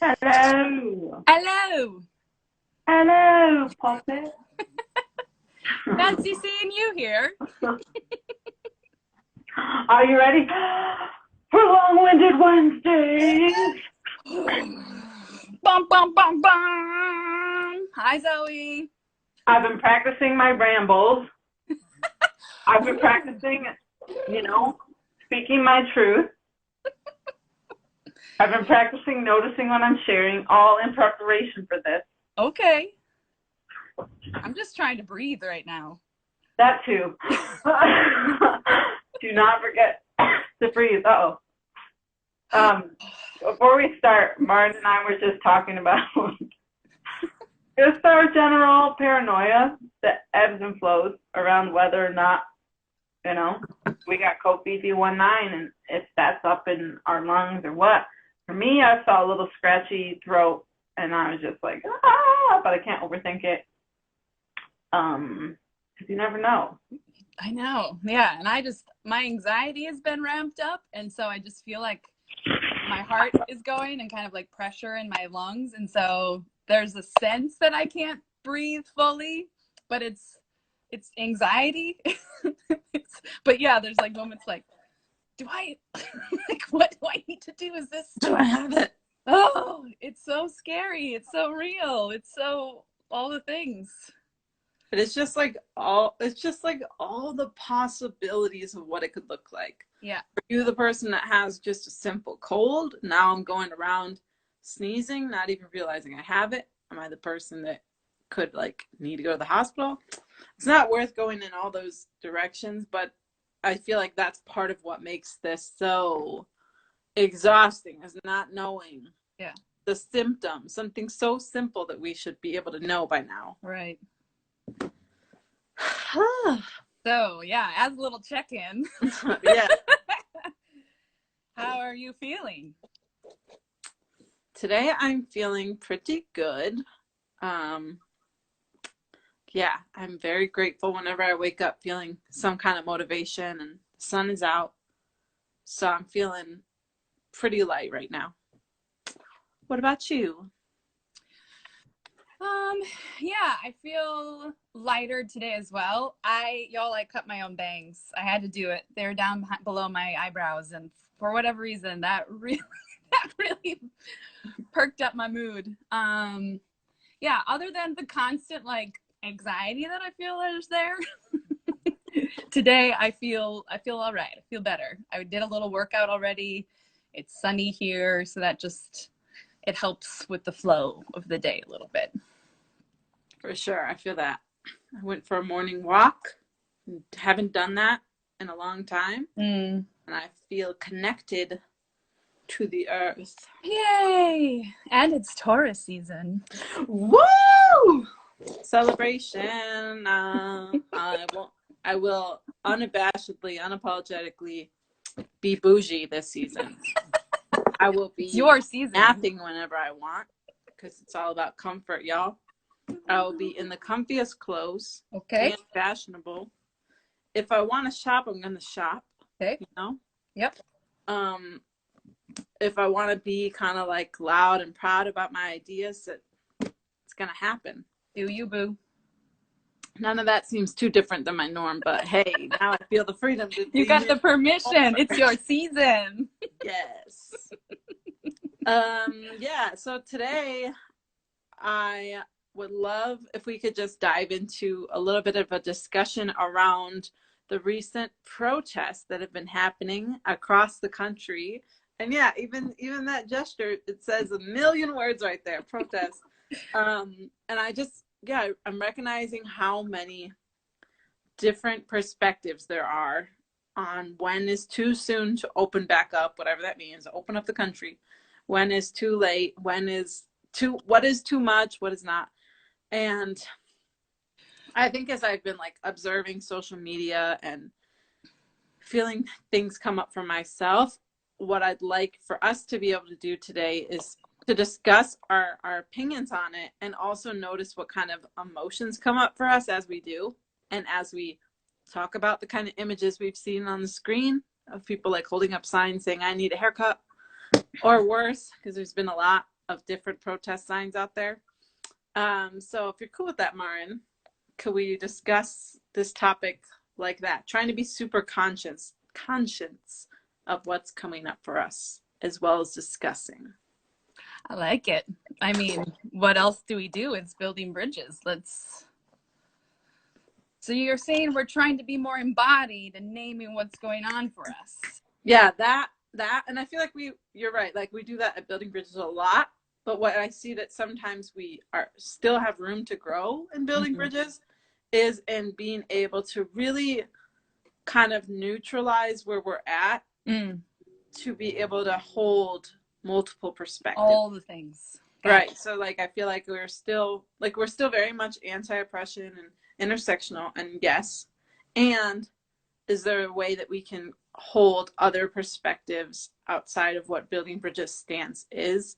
Hello. Hello. Hello, Puppet. Fancy seeing you here. Are you ready for Long-Winded Wednesdays? Bum, bum, bum, bum. Hi, Zoe. I've been practicing my rambles. I've been practicing, speaking my truth. I've been practicing noticing when I'm sharing, all in preparation for this. Okay. I'm just trying to breathe right now. That too. Do not forget to breathe. Before we start, Maren and I were just talking about just our general paranoia that ebbs and flows around whether or not, we got COVID-19 and if that's up in our lungs or what. For me, I saw a little scratchy throat and I was just like, but I can't overthink it. Because you never know. I know. Yeah. And my anxiety has been ramped up. And so I just feel like my heart is going and kind of like pressure in my lungs. And so there's a sense that I can't breathe fully, but it's anxiety. But yeah, there's like moments like, do I, like, what do I need to do? Do I have it? Oh, it's so scary. It's so real. It's so all the things. But it's just like all the possibilities of what it could look like. Yeah. Are you the person that has just a simple cold? Now I'm going around sneezing, not even realizing I have it. Am I the person that could need to go to the hospital? It's not worth going in all those directions, but I feel like that's part of what makes this so exhausting, is not knowing the symptoms, something so simple that we should be able to know by now. Right. So yeah, as a little check-in. Yeah. How are you feeling? Today I'm feeling pretty good. Yeah, I'm very grateful whenever I wake up feeling some kind of motivation and the sun is out. So I'm feeling pretty light right now. What about you? Yeah, I feel lighter today as well. I cut my own bangs. I had to do it. They're down below my eyebrows, and for whatever reason, that really perked up my mood. Yeah, other than the constant anxiety that I feel is there. Today I feel all right. I feel better. I did a little workout already. It's sunny here, so that it helps with the flow of the day a little bit. For sure, I feel that. I went for a morning walk. Haven't done that in a long time. And I feel connected to the earth. Yay! And it's Taurus season. Woo! Celebration. I will unabashedly, unapologetically be bougie this season. I will be your season. Napping whenever I want, because it's all about comfort, y'all. I will be in the comfiest clothes. Okay. And fashionable. If I want to shop, I'm gonna shop. Okay. Yep. If I want to be kind of loud and proud about my ideas, it's gonna happen. Do you, boo? None of that seems too different than my norm, but hey, now I feel the freedom to You got the permission. It's your season. Yes. Yeah, so today I would love if we could just dive into a little bit of a discussion around the recent protests that have been happening across the country. And yeah, even that gesture, it says a million words right there, protest. And I'm recognizing how many different perspectives there are on when is too soon to open back up, whatever that means, open up the country. When is too late? What is too much? What is not? And I think as I've been observing social media and feeling things come up for myself, what I'd like for us to be able to do today is to discuss our opinions on it, and also notice what kind of emotions come up for us as we do, and as we talk about the kind of images we've seen on the screen of people holding up signs saying I need a haircut, or worse, because there's been a lot, of different protest signs out there. So if you're cool with that, Maren, could we discuss this topic like that? Trying to be super conscious of what's coming up for us, as well as discussing. I like it. I mean, what else do we do? It's building bridges. So you're saying we're trying to be more embodied and naming what's going on for us. Yeah, that, and I feel like you're right. Like we do that at Building Bridges a lot, but what I see that sometimes we still have room to grow in Building Bridges is in being able to really kind of neutralize where we're at to be able to hold multiple perspectives. All the things. Right. So like I feel like we're still very much anti-oppression and intersectional, and yes. And is there a way that we can hold other perspectives outside of what Building Bridges stance is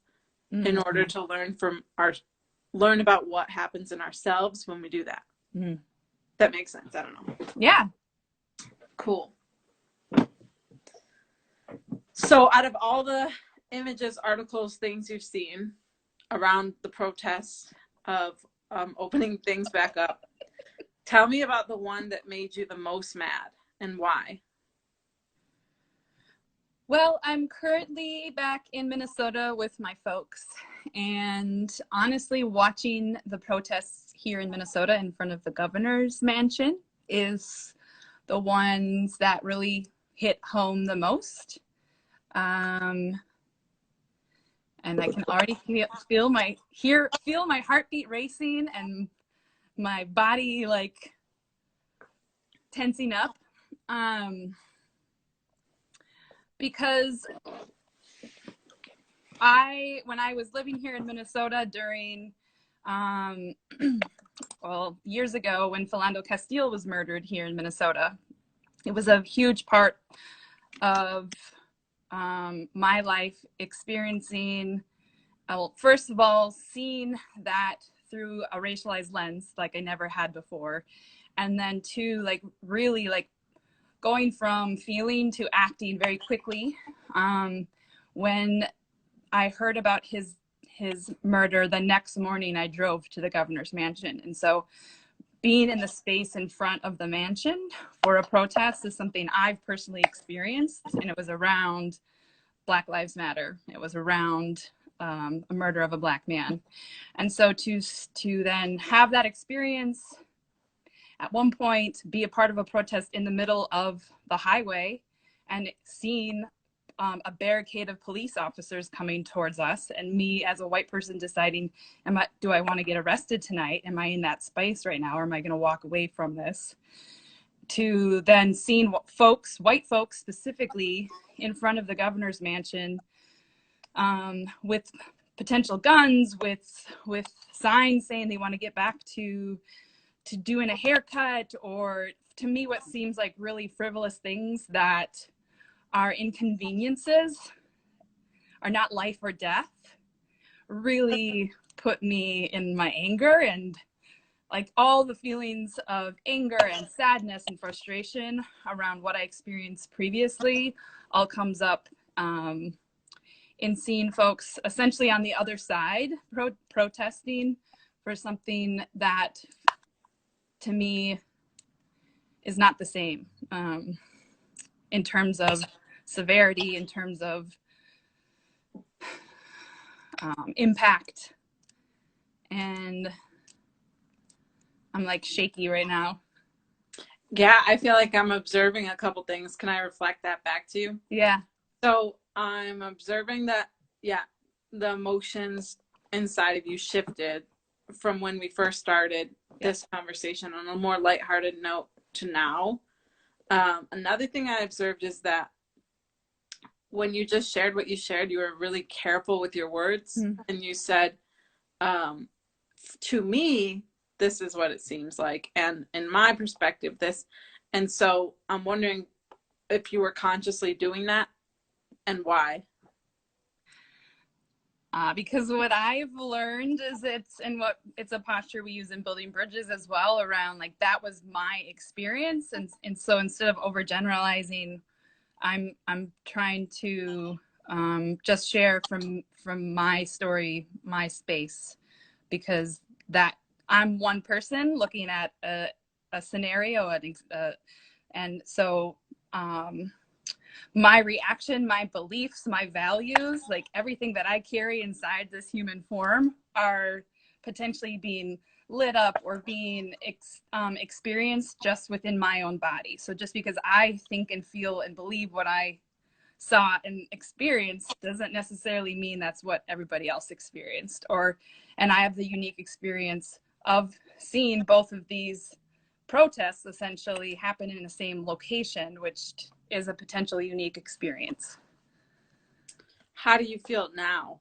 in order to learn about what happens in ourselves when we do that? That makes sense. I don't know. Yeah. Cool. So out of all the images, articles, things you've seen around the protests of opening things back up, tell me about the one that made you the most mad and why. Well, I'm currently back in Minnesota with my folks, and honestly, watching the protests here in Minnesota in front of the governor's mansion is the ones that really hit home the most. And I can already feel my heartbeat racing and my body like tensing up. Because when I was living here in Minnesota during, years ago when Philando Castile was murdered here in Minnesota, it was a huge part of my life experiencing, first of all, seeing that through a racialized lens like I never had before. And then two, like really like going from feeling to acting very quickly. When I heard about his murder, the next morning I drove to the governor's mansion. And so being in the space in front of the mansion for a protest is something I've personally experienced. And it was around Black Lives Matter. It was around a murder of a Black man. And so to then have that experience, at one point be a part of a protest in the middle of the highway and seeing a barricade of police officers coming towards us, and me as a white person deciding, do I want to get arrested tonight? Am I in that space right now, or am I going to walk away from this? To then seeing white folks specifically in front of the governor's mansion with potential guns, with signs saying they want to get back to doing a haircut, or to me what seems like really frivolous things that are inconveniences, are not life or death, really put me in my anger, and like all the feelings of anger and sadness and frustration around what I experienced previously all comes up in seeing folks essentially on the other side protesting for something that to me is not the same in terms of severity, in terms of impact. And I'm like shaky right now. Yeah, I feel like I'm observing a couple things. Can I reflect that back to you? Yeah. So I'm observing that, the emotions inside of you shifted from when we first started this conversation on a more lighthearted note to now. Another thing I observed is that when you just shared what you shared, you were really careful with your words. And you said, to me, this is what it seems like. And in my perspective, this. And so I'm wondering if you were consciously doing that and why. Because what I've learned is it's a posture we use in building bridges as well, around like that was my experience, and so instead of overgeneralizing, I'm trying to just share from my story, my space, because that I'm one person looking at a scenario, and so my reaction, my beliefs, my values, like everything that I carry inside this human form are potentially being lit up or being experienced just within my own body. So just because I think and feel and believe what I saw and experienced doesn't necessarily mean that's what everybody else experienced. And I have the unique experience of seeing both of these protests essentially happen in the same location, which is a potentially unique experience. How do you feel now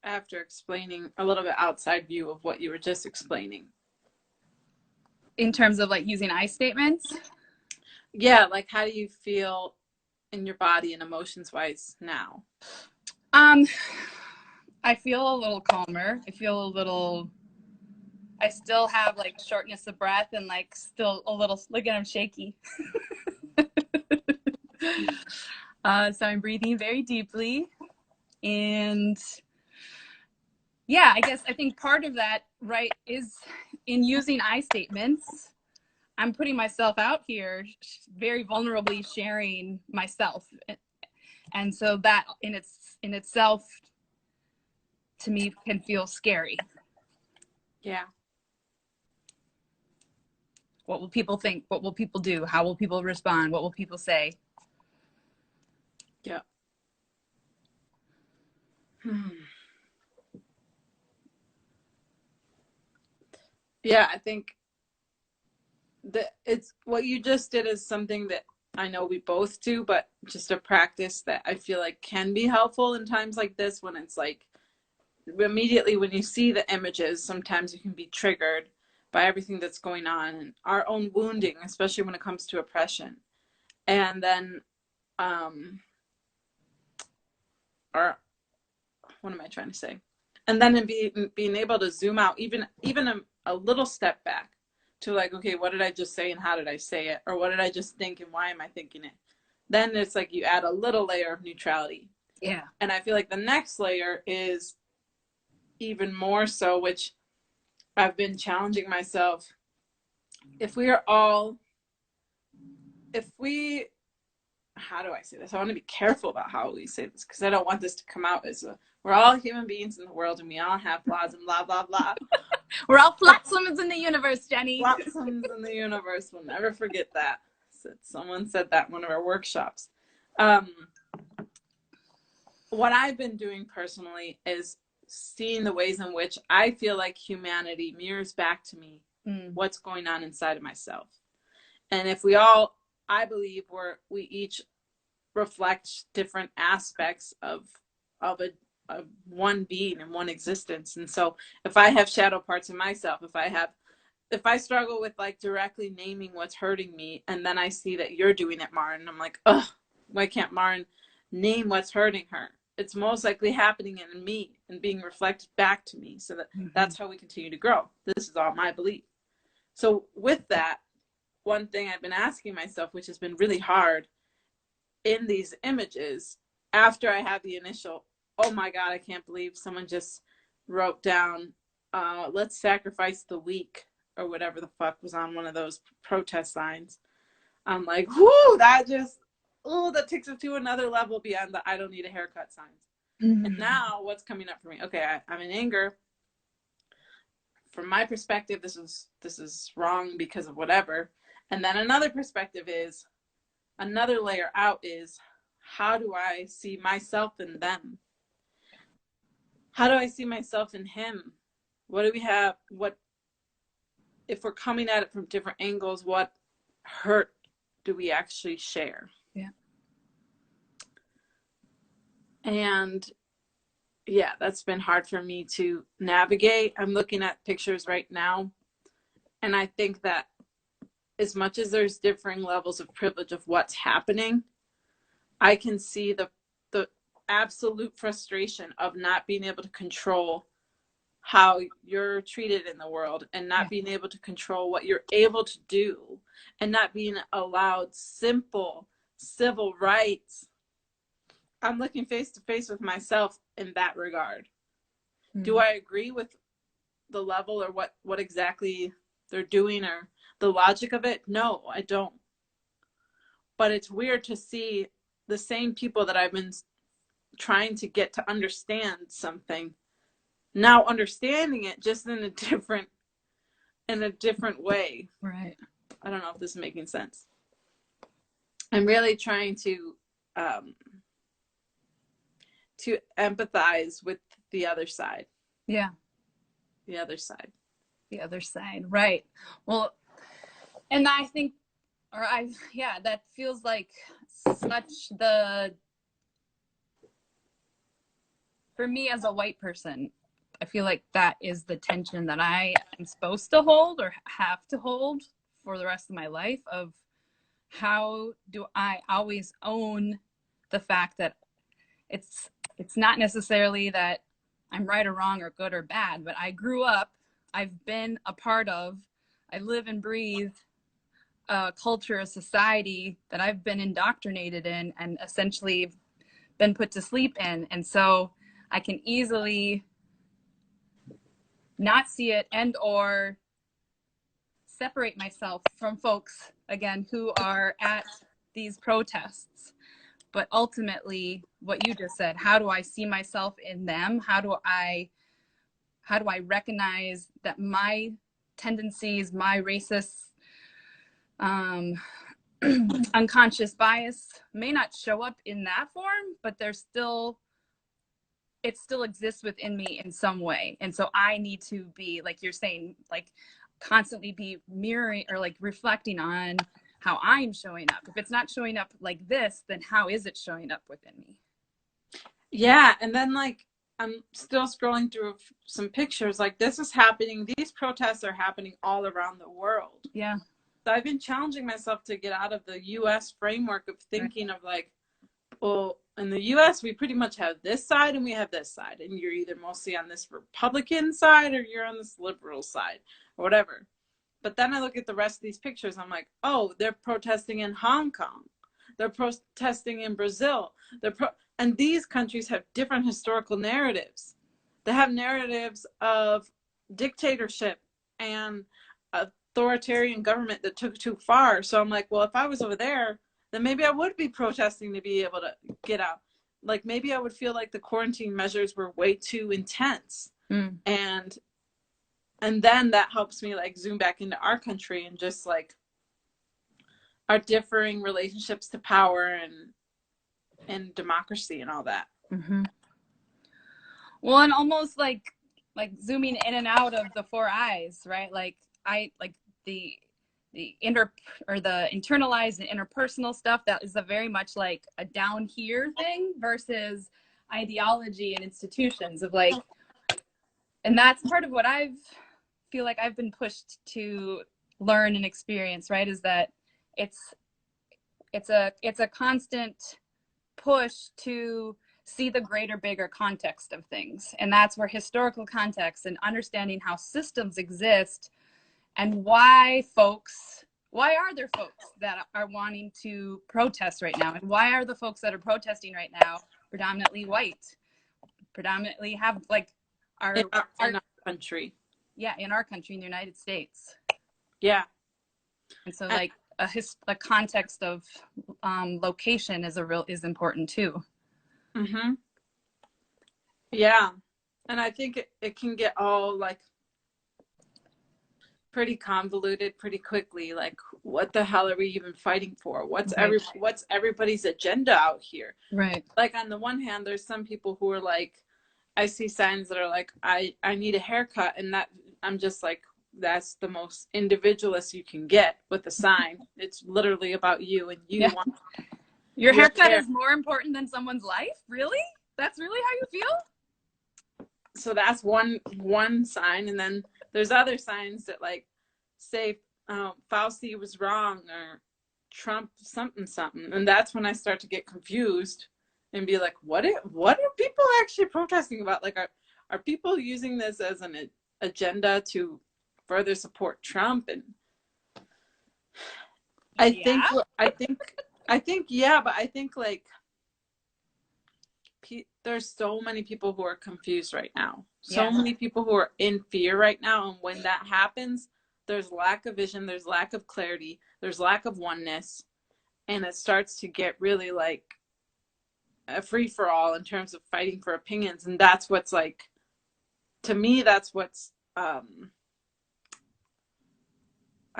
after explaining a little bit outside view of what you were just explaining? In terms of like using I statements? Yeah, like how do you feel in your body and emotions wise now? I feel a little calmer. I still have like shortness of breath and like still a little, look at I'm shaky. So I'm breathing very deeply. And yeah, I think part of that, right, is in using I statements, I'm putting myself out here very vulnerably sharing myself. And so that in itself, to me, can feel scary. Yeah. What will people think? What will people do? How will people respond? What will people say? Yeah. Yeah, I think that it's what you just did is something that I know we both do, but just a practice that I feel like can be helpful in times like this when it's like immediately when you see the images, sometimes you can be triggered by everything that's going on and our own wounding, especially when it comes to oppression. And then, or what am I trying to say? And then in being able to zoom out, even a little step back to like, okay, what did I just say and how did I say it? Or what did I just think and why am I thinking it? Then it's like you add a little layer of neutrality. Yeah. And I feel like the next layer is even more so, which I've been challenging myself. How do I say this? I want to be careful about how we say this because I don't want this to come out as we're all human beings in the world and we all have flaws and blah, blah, blah. We're all flotsams in the universe, Jenny. Flotsams in the universe. We'll never forget that. Someone said that in one of our workshops. What I've been doing personally is seeing the ways in which I feel like humanity mirrors back to me what's going on inside of myself. And if I believe we each reflect different aspects of one being and one existence. And so if I have shadow parts of myself, if I struggle with like directly naming what's hurting me, and then I see that you're doing it, Maren, I'm like, ugh, why can't Maren name what's hurting her? It's most likely happening in me and being reflected back to me. So that's how we continue to grow. This is all my belief. So with that, one thing I've been asking myself, which has been really hard in these images, after I have the initial, oh my God, I can't believe someone just wrote down, let's sacrifice the weak, or whatever the fuck was on one of those protest signs. I'm like, whoo, that takes it to another level beyond the I don't need a haircut signs. And now what's coming up for me? Okay, I'm in anger. From my perspective, this is wrong because of whatever. And then another perspective is, another layer out is, how do I see myself in them? How do I see myself in him? What do we have? If we're coming at it from different angles, what hurt do we actually share? Yeah. And yeah, that's been hard for me to navigate. I'm looking at pictures right now, and I think that as much as there's differing levels of privilege of what's happening, I can see the absolute frustration of not being able to control how you're treated in the world and not being able to control what you're able to do and not being allowed simple civil rights I'm looking face to face with myself in that regard. Mm. Do I agree with the level or what exactly they're doing or the logic of it? No, I don't. But it's weird to see the same people that I've been trying to get to understand something now understanding it just in a different way. Right. I don't know if this is making sense. I'm really trying to empathize with the other side. Yeah. The other side. The other side. Right. Well, and I think, that feels like such for me as a white person, I feel like that is the tension that I am supposed to hold or have to hold for the rest of my life of how do I always own the fact that it's not necessarily that I'm right or wrong or good or bad, but I grew up, I've been a part of, I live and breathe a culture, a society that I've been indoctrinated in and essentially been put to sleep in. And so I can easily not see it and or separate myself from folks, again, who are at these protests. But ultimately, what you just said, how do I see myself in them? How do I recognize that my tendencies, my racist, unconscious bias may not show up in that form, but it still exists within me in some way. And so I need to be, like you're saying, like constantly be mirroring or like reflecting on how I'm showing up. If it's not showing up like this, then how is it showing up within me? Yeah. And then like, I'm still scrolling through some pictures. Like this is happening. These protests are happening all around the world. Yeah. So I've been challenging myself to get out of the US framework of thinking of like, well, in the US, we pretty much have this side and we have this side. And you're either mostly on this Republican side or you're on this liberal side or whatever. But then I look at the rest of these pictures. I'm like, oh, they're protesting in Hong Kong. They're protesting in Brazil. And these countries have different historical narratives. They have narratives of dictatorship and authoritarian government that took too far. So I'm like, well, if I was over there, then maybe I would be protesting to be able to get out. Like maybe I would feel like the quarantine measures were way too intense. Mm. And then that helps me like zoom back into our country and just like our differing relationships to power and democracy and all that. Mm-hmm. Well, and almost like zooming in and out of the four eyes, right? Like the internalized and interpersonal stuff that is a very much like a down here thing versus ideology and institutions of like, and that's part of what feel like I've been pushed to learn and experience, right? Is that it's a constant push to see the greater, bigger context of things. And that's where historical context and understanding how systems exist and why are there folks that are wanting to protest right now? And why are the folks that are protesting right now predominantly white, predominantly have like in our country? Yeah, in our country, in the United States. Yeah. And so like a context of location is important too. Mm-hmm. Yeah. And I think it can get all like pretty convoluted pretty quickly. Like, what the hell are we even fighting for? What's everybody's agenda out here? Right. Like on the one hand, there's some people who are like, I see signs that are like, I need a haircut, and that I'm just like, that's the most individualist you can get with a sign. It's literally about you and you want your haircut is more important than someone's life? Really? That's really how you feel? So that's one sign, and then there's other signs that like say Fauci was wrong or Trump something, and that's when I start to get confused and be like, what are people actually protesting about? Like, are people using this as an agenda to further support Trump? And I think yeah, but I think like there's so many people who are confused right now. So Yeah. many people who are in fear right now. And when that happens, there's lack of vision, there's lack of clarity, there's lack of oneness. And it starts to get really like a free for all in terms of fighting for opinions. And that's what's like, to me, that's what's, I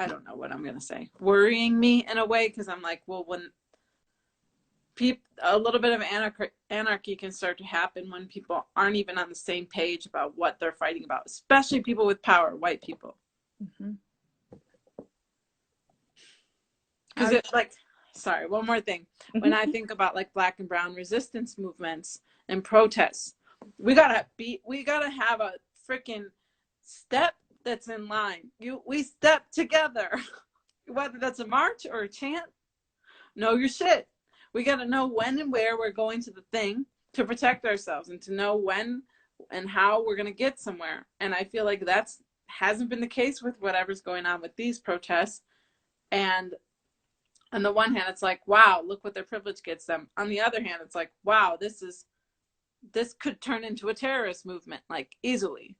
don't know what I'm going to say, worrying me in a way. Cause I'm like, well, when a little bit of anarchy can start to happen when people aren't even on the same page about what they're fighting about, especially people with power, white people. Mm-hmm. Because it's like, sorry, one more thing. Mm-hmm. When I think about like Black and brown resistance movements and protests, we gotta have a freaking step that's in line. We step together, whether that's a march or a chant. Know your shit. We got to know when and where we're going to the thing to protect ourselves, and to know when and how we're going to get somewhere. And I feel like that's hasn't been the case with whatever's going on with these protests. And on the one hand, it's like, wow, look what their privilege gets them. On the other hand, it's like, wow, this could turn into a terrorist movement, like, easily.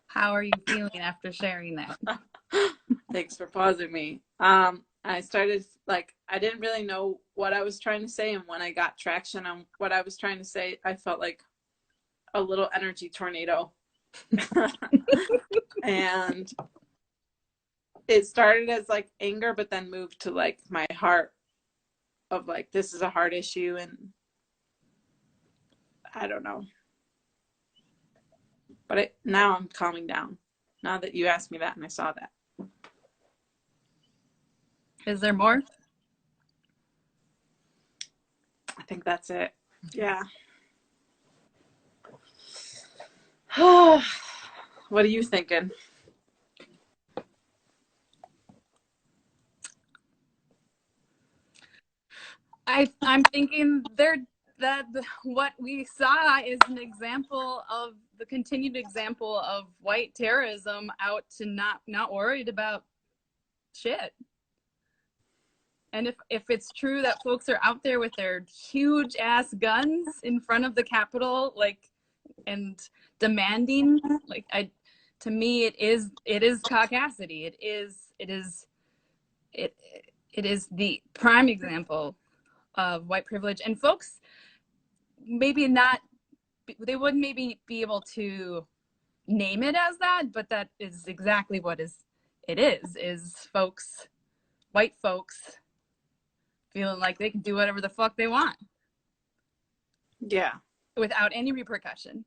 How are you feeling after sharing that? Thanks for pausing me. I started, like, I didn't really know what I was trying to say, and when I got traction on what I was trying to say, I felt like a little energy tornado. And it started as like anger, but then moved to like my heart of like, this is a hard issue, and I don't know. But now I'm calming down, now that you asked me that and I saw that. Is there more? I think that's it. Yeah. What are you thinking? I'm thinking that what we saw is an example of the continued example of white terrorism out to not worried about shit. And if it's true that folks are out there with their huge ass guns in front of the Capitol, like, and demanding, like, to me, it is caucasity. It is the prime example of white privilege. And folks maybe not, they wouldn't maybe be able to name it as that, but that is exactly what it is folks, white folks, feeling like they can do whatever the fuck they want. Yeah. Without any repercussion.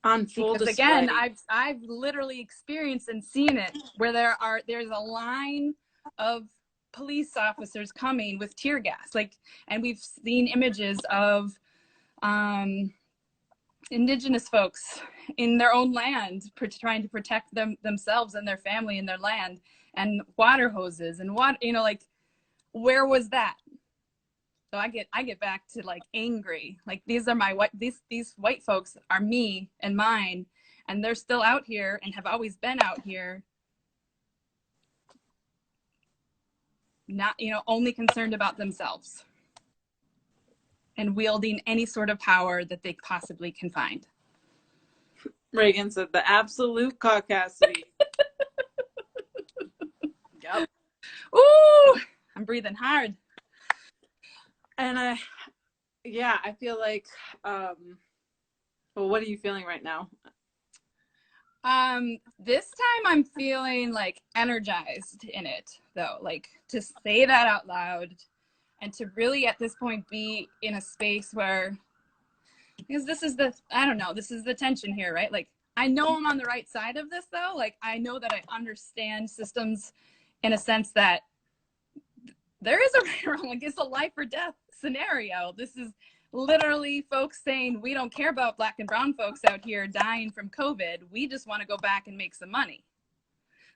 On full because display. Again, I've literally experienced and seen it where there's a line of police officers coming with tear gas, like, and we've seen images of indigenous folks in their own land trying to protect themselves and their family and their land, and water hoses and what, like, where was that? So I get back to like angry, like these white folks are me and mine, and they're still out here and have always been out here, not, only concerned about themselves and wielding any sort of power that they possibly can find. Reagan said the absolute caucasity. Yep. Ooh, I'm breathing hard. And I feel like, well, what are you feeling right now? This time I'm feeling like energized in it, though, like to say that out loud and to really at this point be in a space where, because this is the tension here, right? Like, I know I'm on the right side of this, though. Like, I know that I understand systems in a sense that there is a right or wrong, like it's a life or death scenario. This is literally folks saying, we don't care about Black and brown folks out here dying from COVID. We just want to go back and make some money.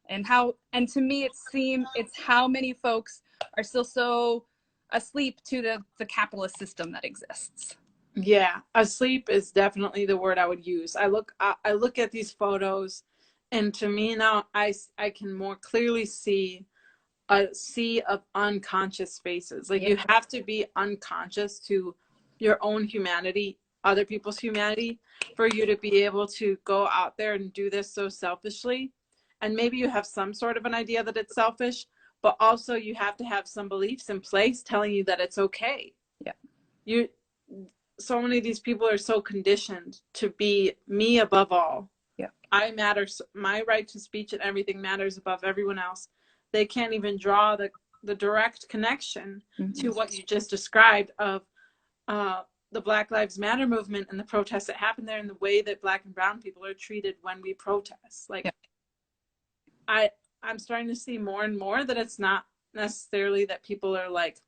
And to me, it's how many folks are still so asleep to the capitalist system that exists. Yeah, asleep is definitely the word I would use. I look at these photos, and to me now, I can more clearly see a sea of unconscious faces. Like, you have to be unconscious to your own humanity, other people's humanity, for you to be able to go out there and do this so selfishly. And maybe you have some sort of an idea that it's selfish, but also you have to have some beliefs in place telling you that it's okay. Yeah. So many of these people are so conditioned to be me above all. Yeah. I matter. My right to speech and everything matters above everyone else. They can't even draw the direct connection to what you just described of the Black Lives Matter movement and the protests that happen there, and the way that Black and brown people are treated when we protest. Like, I'm starting to see more and more that it's not necessarily that people are like,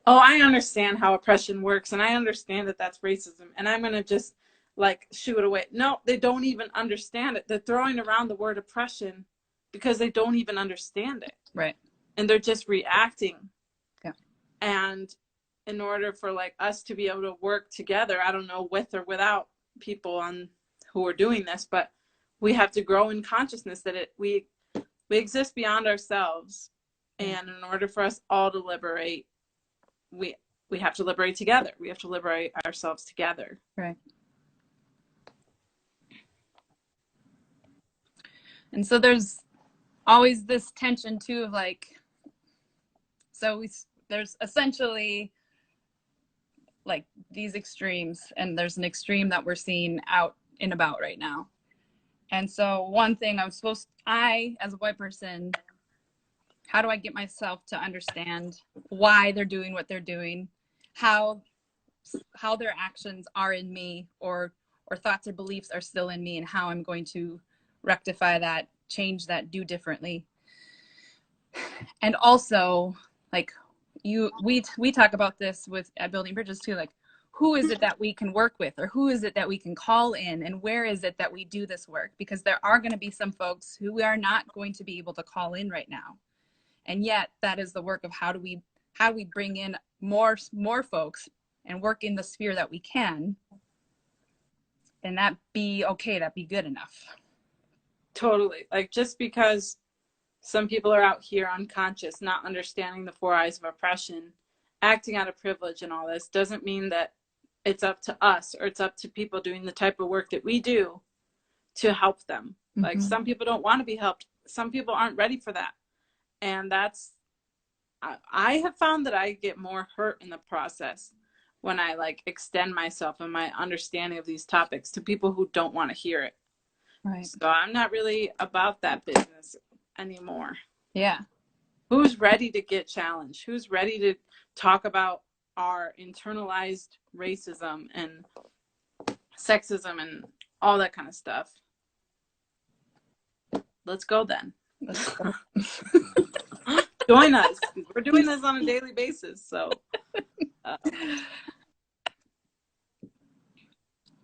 oh, I understand how oppression works, and I understand that that's racism, and I'm going to just like shoo it away. No, they don't even understand it. They're throwing around the word oppression because they don't even understand it. Right. And they're just reacting. Yeah. And in order for like us to be able to work together, I don't know, with or without people who are doing this, but we have to grow in consciousness that we exist beyond ourselves. And in order for us all to liberate, we have to liberate together. We have to liberate ourselves together. Right. And so there's always this tension too of like, so there's essentially like these extremes, and there's an extreme that we're seeing out and about right now. And so one thing I, as a white person, how do I get myself to understand why they're doing what they're doing, how their actions are in me, or thoughts or beliefs are still in me, and how I'm going to rectify that, change that, do differently. And also, like we talk about this at Building Bridges too, like, who is it that we can work with, or who is it that we can call in, and where is it that we do this work? Because there are going to be some folks who we are not going to be able to call in right now. And yet that is the work of how do we bring in more folks and work in the sphere that we can, and that be okay, that be good enough. Totally. Like, just because some people are out here unconscious, not understanding the four eyes of oppression, acting out of privilege and all this, doesn't mean that it's up to us, or it's up to people doing the type of work that we do to help them. Mm-hmm. Like, some people don't want to be helped. Some people aren't ready for that. And I have found that I get more hurt in the process when I like extend myself and my understanding of these topics to people who don't want to hear it. Right. So I'm not really about that business anymore. Yeah. Who's ready to get challenged? Who's ready to talk about our internalized racism and sexism and all that kind of stuff? Let's go then. Let's go. Join us. We're doing this on a daily basis, so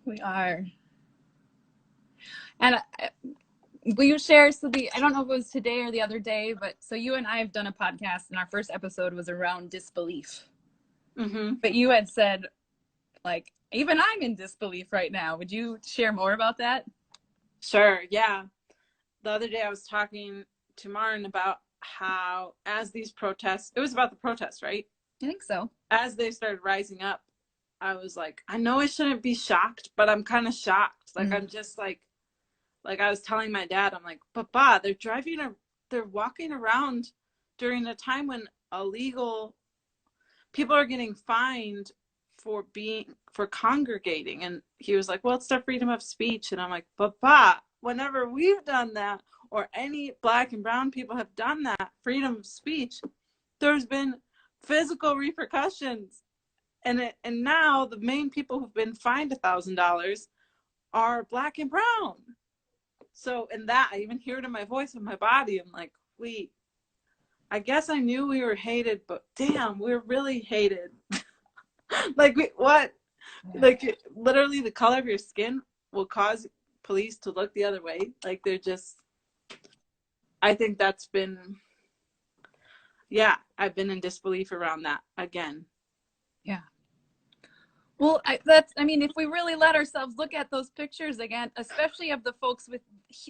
we are. And will you share? So I don't know if it was today or the other day, but so you and I have done a podcast, and our first episode was around disbelief. Mm-hmm. But you had said, like, even I'm in disbelief right now. Would you share more about that? Sure. Yeah. The other day I was talking to Maren about how, as these protests, it was about the protests, right? I think so. As they started rising up, I was like, I know I shouldn't be shocked, but I'm kind of shocked. Like, I'm just like I was telling my dad, I'm like, Papa, they're walking around during a time when illegal people are getting fined for congregating. And he was like, well, it's their freedom of speech. And I'm like, Papa, whenever we've done that, or any Black and brown people have done that, freedom of speech, there's been physical repercussions. And now the main people who've been fined $1,000 are Black and brown. So in that, I even hear it in my voice and my body. I'm like, wait, I guess I knew we were hated, but damn, we're really hated. Like, what? Yeah. Like, literally the color of your skin will cause police to look the other way. Like, they're just, I think that's been, I've been in disbelief around that again. Yeah. Well, if we really let ourselves look at those pictures again, especially of the folks with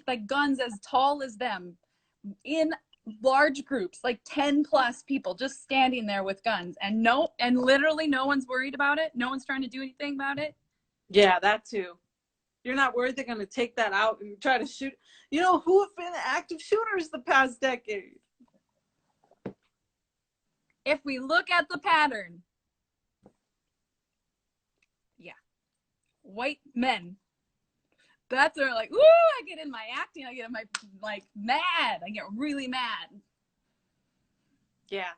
like guns as tall as them in large groups, like 10 plus people just standing there with guns, and literally no one's worried about it. No one's trying to do anything about it. Yeah, that too. You're not worried they're going to take that out and try to shoot. You know who have been active shooters the past decade? If we look at the pattern, yeah, white men. That's where like, ooh, I get in my acting, I get in my like mad. I get really mad. Yeah.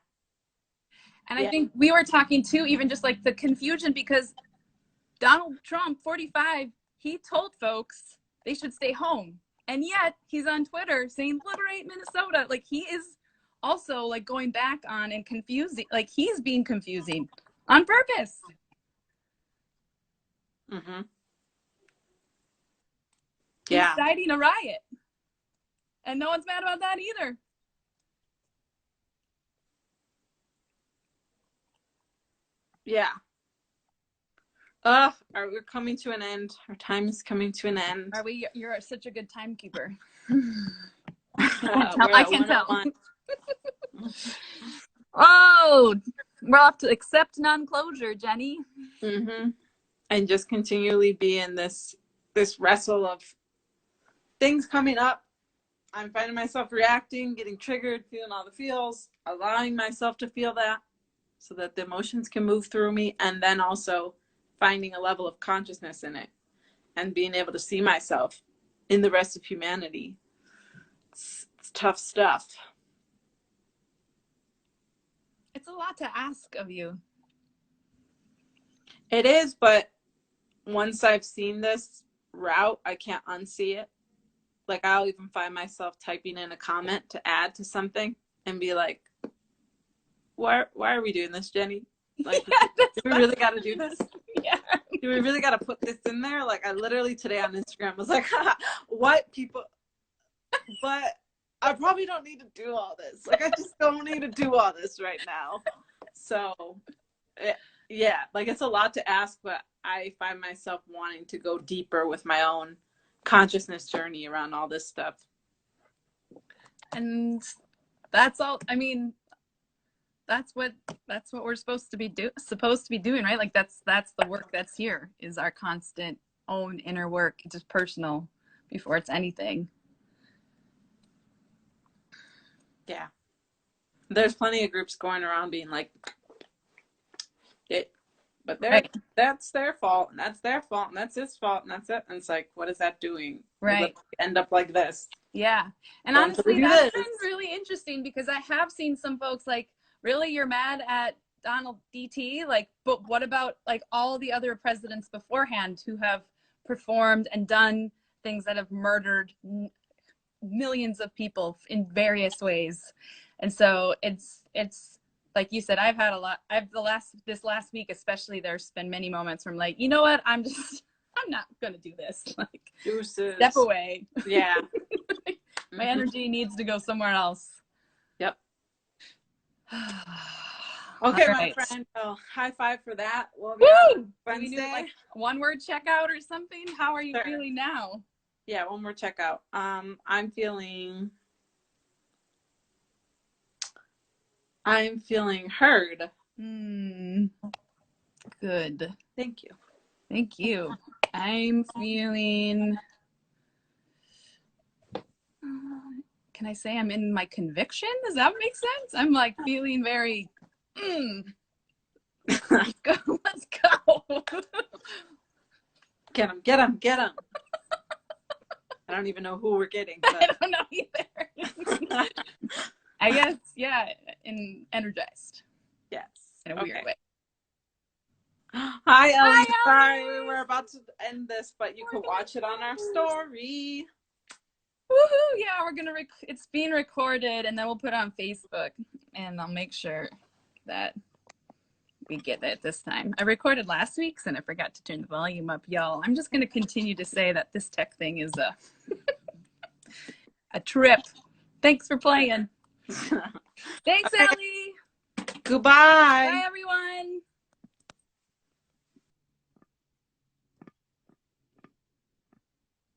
And I think we were talking too, even just like the confusion, because Donald Trump, 45, he told folks they should stay home. And yet he's on Twitter saying, liberate Minnesota. Like he is also like going back on and confusing, like he's being confusing on purpose. Mm-hmm. Yeah. Inciting a riot. And no one's mad about that either. Yeah. We're coming to an end. Our time is coming to an end. Are we? You're such a good timekeeper. I can tell. Oh, we'll have to accept non-closure, Jenny. Mm-hmm. And just continually be in this wrestle of things coming up. I'm finding myself reacting, getting triggered, feeling all the feels, allowing myself to feel that so that the emotions can move through me, and then also finding a level of consciousness in it and being able to see myself in the rest of humanity. It's tough stuff. It's a lot to ask of you. It is, but once I've seen this route, I can't unsee it. Like I'll even find myself typing in a comment to add to something and be like, why are we doing this, Jenny? Like, do we really got to do this? Yeah. Do we really got to put this in there? Like I literally today on Instagram was like, what people, but I probably don't need to do all this. Like I just don't need to do all this right now. So yeah, like it's a lot to ask, but I find myself wanting to go deeper with my own consciousness journey around all this stuff. And that's all. I mean, that's what we're supposed to be doing, right? Like that's the work that's here, is our constant own inner work. It's just personal before it's anything. Yeah. There's plenty of groups going around being like, but that's their fault, and that's their fault, and that's his fault, and that's it. And it's like, what is that doing? Right. End up like this. Yeah. And honestly, that's been really interesting, because I have seen some folks like, really, you're mad at Donald DT? Like, but what about like all the other presidents beforehand who have performed and done things that have murdered millions of people in various ways? And so it's like you said, I've had a lot. This last week especially, there's been many moments where I'm like, you know what, I'm not gonna do this. Like, deuces. Step away. Yeah. My energy needs to go somewhere else. Yep. Okay, right. my friend. Oh, high five for that. Well, Woo! Wednesday. Do we do like one word checkout or something? How are you feeling now? Yeah, one more checkout. I'm feeling heard. Good. Thank you. Thank you. I'm feeling, can I say I'm in my conviction? Does that make sense? I'm like feeling very, let's go. Get him. I don't even know who we're getting. But... I don't know either. I guess, yeah, energized. Yes. In a weird way. Hi, Ellie. Sorry, we were about to end this, but you can watch it on our story. Woohoo! Yeah, we're gonna. It's being recorded, and then we'll put it on Facebook, and I'll make sure that we get it this time. I recorded last week's, and I forgot to turn the volume up, y'all. I'm just gonna continue to say that this tech thing is a trip. Thanks for playing. Thanks, okay. Ellie. Goodbye. Bye, everyone.